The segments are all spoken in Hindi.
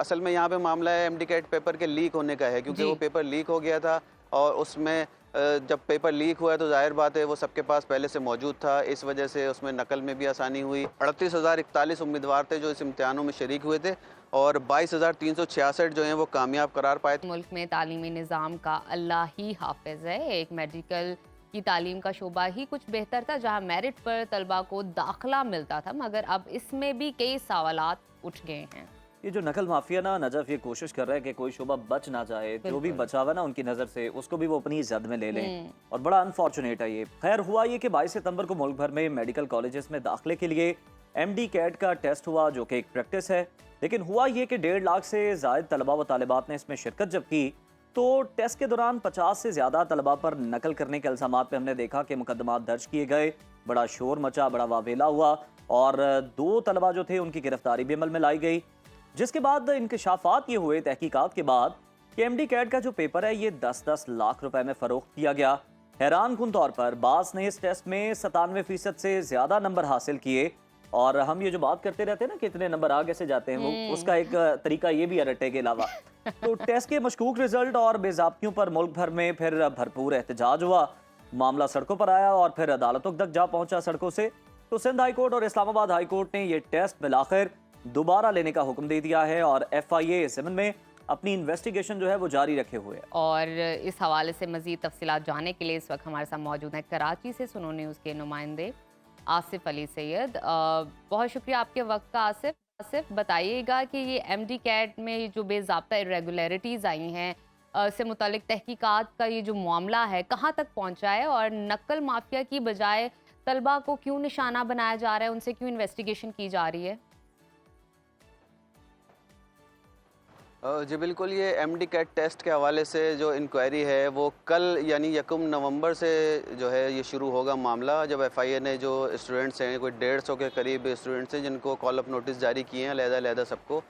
असल में यहाँ पे मामला है एमडी कैट पेपर के लीक होने का है, क्योंकि जी। वो पेपर लीक हो गया था और उसमें जब पेपर लीक हुआ है तो जाहिर बात है वो सबके पास पहले से मौजूद था, इस वजह से उसमें नकल में भी आसानी हुई। 38,041 उम्मीदवार थे जो इस इम्तिहानों में शरीक हुए थे और 22,366 जो हैं वो कामयाब करार पाए थे। मुल्क में तालीमी निज़ाम का अल्लाह ही हाफिज है। एक मेडिकल की तालीम का शोबा ही कुछ बेहतर था, जहां मेरिट पर तलबा को दाखिला मिलता था, मगर अब इसमें भी कई सवालात उठ गए हैं। ये जो नकल माफिया ना नजफ ये कोशिश कर रहा है कि कोई शोबा बच ना जाए, जो भी बचा हुआ ना उनकी नज़र से उसको भी वो अपनी जद में ले लें, और बड़ा अनफॉर्चुनेट है ये। खैर हुआ ये कि 22 सितंबर को मुल्क भर में मेडिकल कॉलेजेस में दाखिले के लिए एमडी कैट का टेस्ट हुआ, जो कि एक प्रैक्टिस है। लेकिन हुआ ये कि 1.5 लाख से ज़ायद तलबा व तालिबात ने इसमें शिरकत जब की, तो टेस्ट के दौरान 50 से ज़्यादा तलबा पर नकल करने के इल्ज़ामात पे हमने देखा कि मुकदमात दर्ज किए गए, बड़ा शोर मचा, बड़ा वावेला हुआ और 2 तलबा जो थे उनकी गिरफ्तारी भी अमल में लाई गई। जिसके बाद इंकशाफात ये हुए तहकीकात के बाद कि एमडी कैट का जो पेपर है ये 10-10 लाख रुपए में फरोख्त किया गया। हैरान कुन तौर पर बास ने इस टेस्ट में 97% से ज़्यादा नंबर हासिल किए। और हम ये जो बात करते रहते हैं ना कि इतने नंबर आगे से जाते हैं, वो उसका एक तरीका ये भी है रट्टे के अलावा। तो टेस्ट के मशकूक रिजल्ट और बेज़ाब्तियों पर मुल्क भर में फिर भरपूर एहतजाज हुआ, मामला सड़कों पर आया और फिर अदालतों तक जा पहुंचा सड़कों से। तो सिंध हाई कोर्ट और इस्लामाबाद हाई कोर्ट ने ये टेस्ट बिलाखिर दोबारा लेने का हुक्म दे दिया है और FIA इस ज़मीन में अपनी इन्वेस्टिगेशन जो है वो जारी रखे हुए है। और इस हवाले से मज़ीद तफसीलात जानने के लिए इस वक्त हमारे साथ मौजूद हैं कराची से सुनो न्यूज़ के नुमाइंदे आसिफ अली सैयद। बहुत शुक्रिया आपके वक्त का आसिफ। आसिफ, बताइएगा कि ये एमडी कैट में जो बेज़ाब्ता इरेगुलरिटीज़ आई हैं से मुतालिक तहकीकात का ये जो मामला है कहाँ तक पहुँचा है, और नकल माफिया की बजाय तलबा को क्यों निशाना बनाया जा रहा है, उनसे क्यों इन्वेस्टिगेशन की जा रही है? जी बिल्कुल, ये एमडी कैट टेस्ट के हवाले से जो इंक्वायरी है वो कल यानी 1 नवंबर से जो है ये शुरू होगा मामला, जब FIA ने जो स्टूडेंट्स हैं कोई 150 के करीब स्टूडेंट्स हैं जिनको कॉल अप नोटिस जारी किए हैं अलहदा सबको,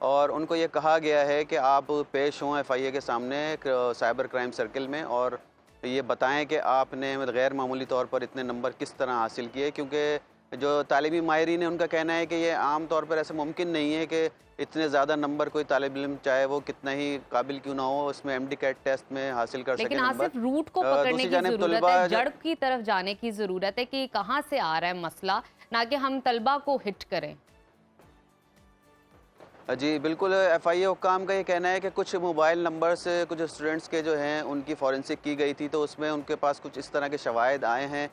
और उनको ये कहा गया है कि आप पेश हों FIA के सामने साइबर क्राइम सर्किल में और ये बताएं कि आपने गैर मामूली तौर पर इतने नंबर किस तरह हासिल किए, क्योंकि जो तालिबी माहिरीन है उनका कहना है कि ये आम तौर पर ऐसा मुमकिन नहीं है कि इतने ज़्यादा नंबर कोई तालिब इल्म चाहे वो कितना ही काबिल क्यों ना हो उसमें एमडी कैट टेस्ट में हासिल कर सके लेकिन नंबर। आसिफ, रूट को पकड़ने की ज़रूरत है, जड़ की तरफ जाने की ज़रूरत है कि कहाँ से आ रहा है मसला, ना कि हम तलबा को हिट करें। जी बिल्कुल, FIA हुक्काम का ये कहना है कि कुछ मोबाइल नंबर से कुछ स्टूडेंट्स के जो हैं उनकी फॉरेंसिक की गई थी, तो उसमें उनके पास कुछ इस तरह के शवाहिद आए हैं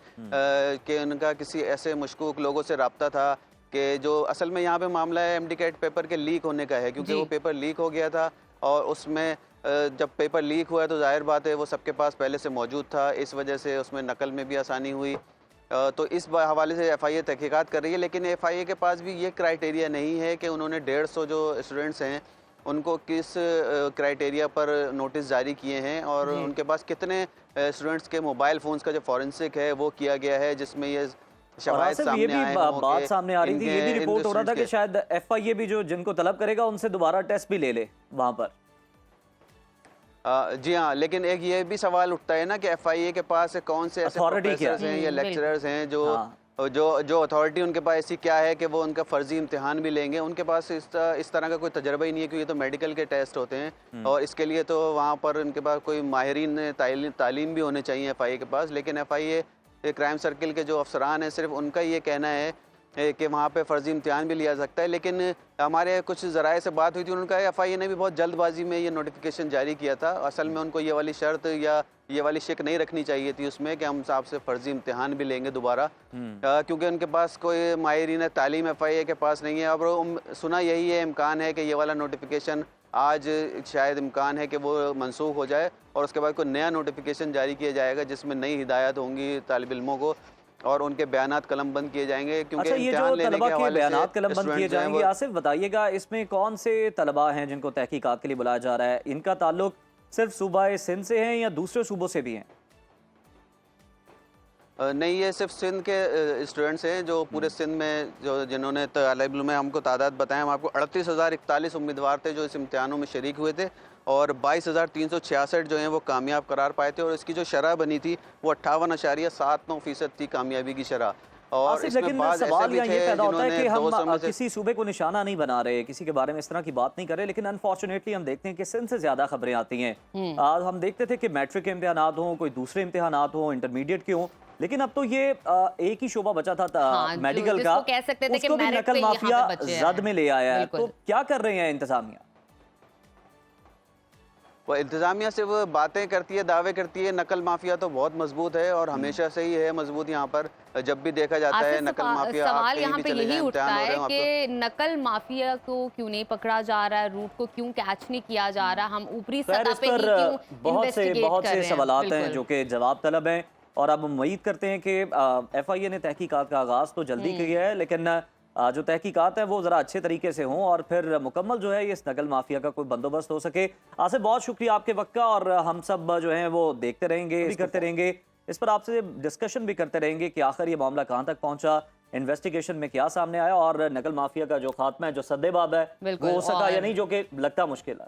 कि उनका किसी ऐसे मशकूक लोगों से रब्ता था कि जो असल में यहाँ पे मामला है एमडी कैट पेपर के लीक होने का है, क्योंकि वो पेपर लीक हो गया था और उसमें जब पेपर लीक हुआ है तो जाहिर बात है वो सबके पास पहले से मौजूद था, इस वजह से उसमें नकल में भी आसानी हुई। तो इस हवाले से FIA तहकीकात कर रही है, लेकिन FIA के पास भी ये क्राइटेरिया नहीं है कि उन्होंने 150 जो स्टूडेंट्स हैं उनको किस क्राइटेरिया पर नोटिस जारी किए हैं और उनके पास कितने स्टूडेंट्स के मोबाइल फ़ोन्स का जो फॉरेंसिक है वो किया गया है, जिसमें ये शवाहिद सामने आए हों। बात सामने आ रही थी, ये भी रिपोर्ट हो रहा था कि शायद FIA भी जो जिनको तलब करेगा उनसे दोबारा टेस्ट भी ले ले वहाँ पर। जी हाँ, लेकिन एक ये भी सवाल उठता है ना कि FIA के पास कौन से ऐसे प्रोफेसर्स हैं या लेक्चरर्स हैं जो अथॉरिटी उनके पास ऐसी क्या है कि वो उनका फ़र्जी इम्तिहान भी लेंगे। उनके पास इस तरह का कोई तजर्बा ही नहीं है, क्योंकि ये तो मेडिकल के टेस्ट होते हैं और इसके लिए तो वहाँ पर उनके पास कोई माहिरीन तालीम भी होने चाहिए FIA के पास। लेकिन FIA क्राइम सर्किल के जो अफसरान हैं सिर्फ उनका ये कहना है कि वहाँ पे फ़र्जी इम्तिहान भी लिया सकता है। लेकिन हमारे कुछ ज़राए से बात हुई थी, उन्होंने कहा FIA ने भी बहुत जल्दबाजी में ये नोटिफिकेशन जारी किया था। असल में उनको ये वाली शर्त या ये वाली शिक नहीं रखनी चाहिए थी उसमें कि हम आपसे फ़र्जी इम्तिहान भी लेंगे दोबारा, क्योंकि उनके पास कोई माहिरीन तालीम FIA के पास नहीं है। और सुना यही है, इम्कान है कि ये वाला नोटिफिकेशन आज शायद इम्कान है कि वो मनसूख हो जाए और उसके बाद कोई नया नोटिफिकेशन जारी किया जाएगा जिसमें नई हिदायत होंगी तालिब इल्मों को और उनके बयानात कलमबंद किए जाएंगे। क्योंकि अच्छा, ये जो तलबा के बयानात कलमबंद किए जाएंगे, आसिफ बताइएगा इसमें कौन से तलबा हैं जिनको तहकीकात के लिए बुलाया जा रहा है? इनका ताल्लुक सिर्फ सूबा सिंध से है या दूसरे सूबों से भी हैं? नहीं, ये सिर्फ सिंध के स्टूडेंट्स हैं जो पूरे सिंध में जो जिन्होंने तालिब इल्म में हमको तादाद बताएं, हम आपको 38,041 उम्मीदवार थे जो इस इम्तिहानों में शरीक हुए थे और 22,366 जो हैं वो कामयाब करार पाए थे और इसकी जो शरह बनी थी वो 58.79% थी कामयाबी की शरह। और आसिफ, इसमें लेकिन बाज़ ऐसे सवाल भी यहाँ ये थे पैदा होता है जिन्होंने कि हम 200 में से किसी सूबे को निशाना नहीं बना रहे, किसी के बारे में इस तरह की बात नहीं कर रहे, लेकिन अनफॉर्चुनेटली हम देखते हैं कि सिंध से ज्यादा खबरें आती हैं। हम देखते थे कि मैट्रिक के इम्तिहानात हों, कोई दूसरे इम्तिहानात हों, इंटरमीडिएट के हों, लेकिन अब तो ये एक ही शोबा बचा था हाँ, मेडिकल जिसको का, कह सकते थे कि उसको भी मेरिट नकल पे यहाँ माफिया पे बचे हैं। जद में ले आया है। बिल्कुल। तो क्या कर रहे हैं इंतजामिया? वो इंतज़ामिया सिर्फ बातें करती है, दावे करती है। नकल माफिया तो बहुत मजबूत है और हमेशा से ही है मजबूत। यहाँ पर जब भी देखा जाता है आसिफ, नकल माफिया, आप सवाल कहीं यहाँ भी पे चले यही जाएं, उठता इम्तिहान हो रहे है हो, आप कि नकल माफिया को क्यों नहीं पकड़ा जा रहा है, रूट को क्यों कैच नहीं किया जा रहा, हम ऊपरी खैर, सतह इस पे ही पर क्यों इन्वेस्टिगेट बहुत कर से रहे हैं। सवालात हैं बिल्कुल। जो कि जवाब तलब हैं, और अब उम्मीद करते हैं कि FIA ने तहकीकात का आगाज़ तो जल्दी किया है, लेकिन जो तहकीकात है वो ज़रा अच्छे तरीके से हों और फिर मुकम्मल जो है ये इस नकल माफिया का कोई बंदोबस्त हो सके। आसिफ, बहुत शुक्रिया आपके वक्त का, और हम सब जो हैं वो देखते रहेंगे, भी करते रहेंगे, इस पर आपसे डिस्कशन भी करते रहेंगे कि आखिर ये मामला कहाँ तक पहुंचा, इन्वेस्टिगेशन में क्या सामने आया, और नकल माफिया का जो खात्मा है, जो सद्देबाब है, वो बिल्कुल, हो सका या और नहीं, जो कि लगता मुश्किल है।